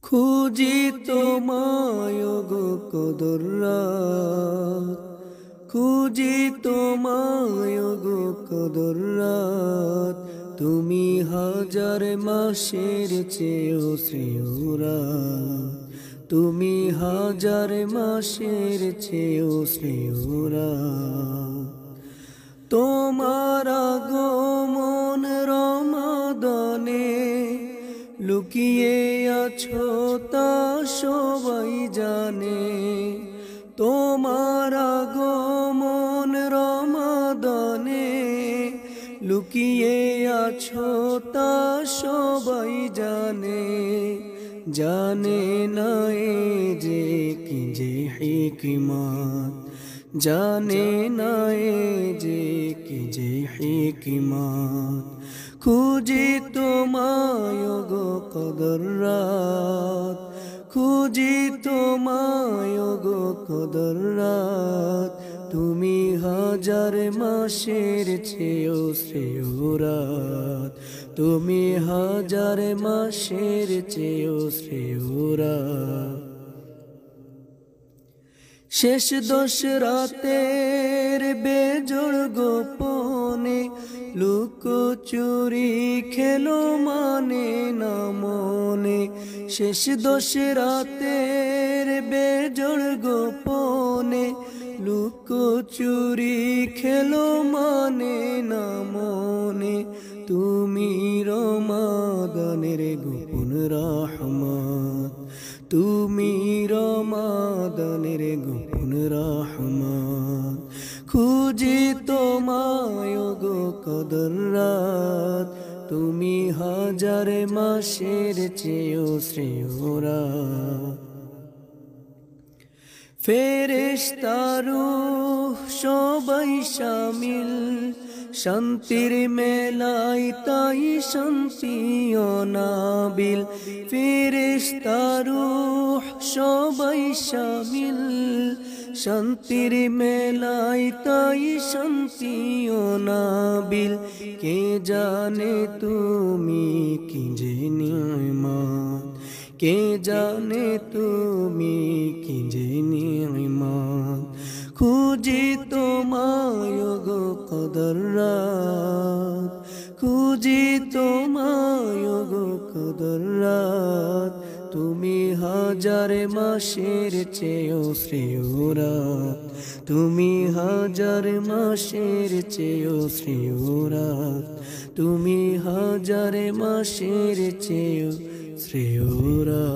খুঁজি তোমায় গো কদর রাত, খুঁজি তোমায় গো কদর রাত। তুমি হাজার মাসের চেয়েও শ্রেয় রাত, তুমি হাজার মাসের চেয়েও শ্রেয় রাত। তোমার আগমন রমাদানে লুকিয়ে আছো তা সবাই জানে, তোমার আগমন রমাদানে লুকিয়ে আছো তা সবাই জানে। জানে না এ যে কি যে হিকমত, জানে না এ যে কি যে হিকমত। খুঁজি তোমায় গো কদর রাত, খুঁজি তোমায় গো কদর রাত। তুমি হাজার মাসের চেয়েও শ্রেয় রাত, তুমি হাজার মাসের চেয়েও শ্রেয় রাত। শেষ দশ রাতের বেজোড় গোপনে লুকোচুরি খেলো মানে না মনে। শেষ দশ রাতের বেজোড় গোপনে লুকোচুরি খেলো মানে না মনে। তুমি রমাদানের গোপন রহমত, তুমি রমাদানের গোপন রহমত। খুঁজি তোমায় গো কদর রাত, তুমি হাজার মাসের চেয়েও শ্রেয় রাত। ফেরেশতা রূহ সবাই শামিল শান্তির মেলায় তাই শান্তি অনাবিল। ফেরেশতা রূহ সবাই শামিল শান্তির মেলায় তাই শান্তি অনাবিল। কে জানে তুমি কি যে নিয়ামত, কে জানে তুমি কি যে নিয়ামত। খুঁজি তোমায় গো কদর রাত, খুঁজি তোমায় গো কদর রাত। তুমি হাজার মাসের চেয়েও শ্রেয় রাত, তুমি হাজার মাসের চেয়েও শ্রেয় রাত, তুমি হাজার মাসের চেয়েও শ্রেয় রাত।